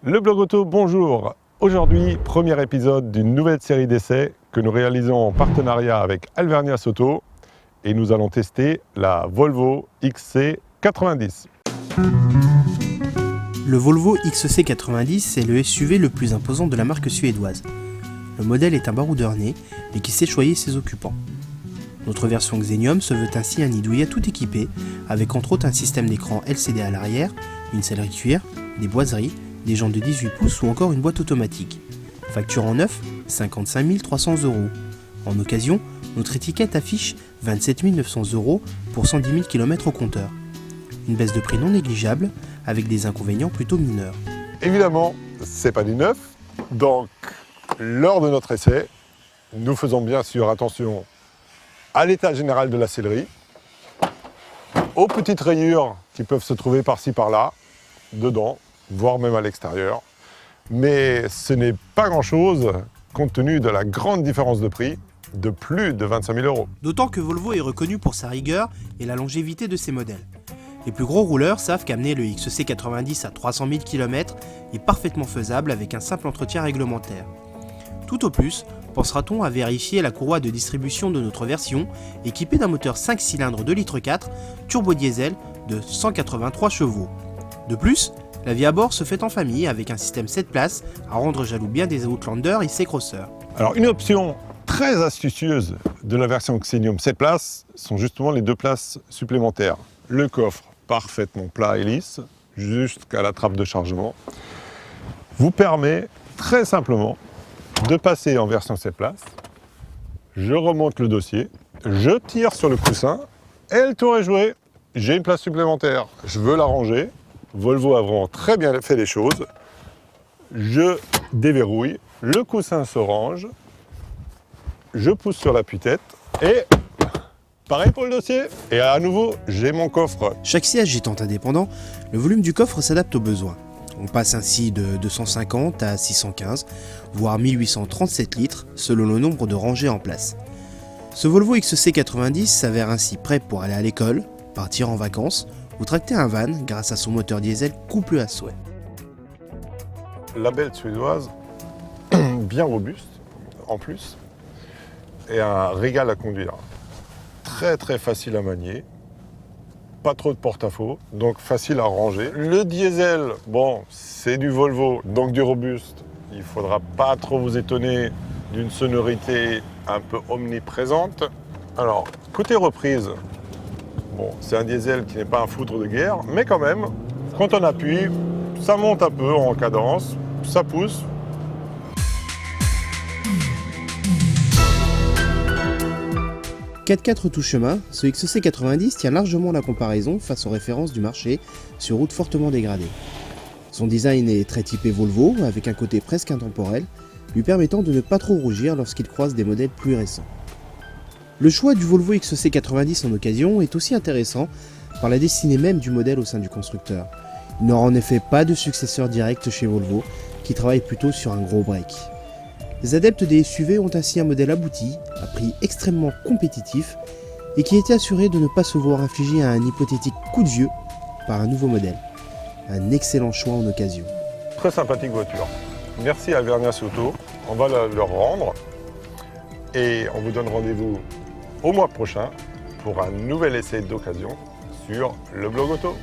Le blog auto, bonjour. Aujourd'hui, premier épisode d'une nouvelle série d'essais que nous réalisons en partenariat avec Alvernias Auto et nous allons tester la Volvo XC90. Le Volvo XC90 est le SUV le plus imposant de la marque suédoise. Le modèle est un baroudeur né et qui sait choyer ses occupants. Notre version Xenium se veut ainsi un Idouille tout équipé, avec entre autres un système d'écran LCD à l'arrière, une sellerie cuir, des boiseries, des jantes de 18 pouces ou encore une boîte automatique. Facture en neuf, 55 300 €. En occasion, notre étiquette affiche 27 900 € pour 110 000 km au compteur. Une baisse de prix non négligeable, avec des inconvénients plutôt mineurs. Évidemment, c'est pas du neuf, donc lors de notre essai, nous faisons bien sûr attention à l'état général de la sellerie, aux petites rayures qui peuvent se trouver par-ci par-là, dedans, voire même à l'extérieur. Mais ce n'est pas grand-chose compte tenu de la grande différence de prix de plus de 25 000 €. D'autant que Volvo est reconnu pour sa rigueur et la longévité de ses modèles. Les plus gros rouleurs savent qu'amener le XC90 à 300 000 km est parfaitement faisable avec un simple entretien réglementaire. Tout au plus, pensera-t-on à vérifier la courroie de distribution de notre version, équipée d'un moteur 5 cylindres 2,4 litres turbo-diesel de 183 chevaux. De plus, la vie à bord se fait en famille avec un système 7 places à rendre jaloux bien des Outlander et ses crosseurs. Alors une option très astucieuse de la version Xenium 7 places sont justement les 2 places supplémentaires. Le coffre parfaitement plat et lisse, jusqu'à la trappe de chargement, vous permet très simplement de passer en version 7 places. Je remonte le dossier, je tire sur le coussin et le tour est joué. J'ai une place supplémentaire, je veux la ranger. Volvo a vraiment très bien fait les choses. Je déverrouille, le coussin se range, je pousse sur l'appui-tête et pareil pour le dossier. Et à nouveau, j'ai mon coffre. Chaque siège étant indépendant, le volume du coffre s'adapte aux besoins. On passe ainsi de 250 à 615, voire 1837 litres selon le nombre de rangées en place. Ce Volvo XC90 s'avère ainsi prêt pour aller à l'école, partir en vacances ou tracter un van grâce à son moteur diesel couplé à souhait. La belle suédoise, bien robuste en plus, et un régal à conduire. Très très facile à manier, pas trop de porte-à-faux, donc facile à ranger. Le diesel, bon, c'est du Volvo, donc du robuste. Il ne faudra pas trop vous étonner d'une sonorité un peu omniprésente. Alors, côté reprise, bon, c'est un diesel qui n'est pas un foudre de guerre, mais quand même, quand on appuie, ça monte un peu en cadence, ça pousse. « 4x4 tout chemin, ce XC90 tient largement la comparaison face aux références du marché sur route fortement dégradée. Son design est très typé Volvo, avec un côté presque intemporel, lui permettant de ne pas trop rougir lorsqu'il croise des modèles plus récents. Le choix du Volvo XC90 en occasion est aussi intéressant par la destinée même du modèle au sein du constructeur. Il n'aura en effet pas de successeur direct chez Volvo, qui travaille plutôt sur un gros break. Les adeptes des SUV ont ainsi un modèle abouti, à prix extrêmement compétitif, et qui était assuré de ne pas se voir infliger un hypothétique coup de vieux par un nouveau modèle. Un excellent choix en occasion. Très sympathique voiture. Merci à Alvernias Auto, on va leur rendre, et on vous donne rendez-vous au mois prochain pour un nouvel essai d'occasion sur le blog auto.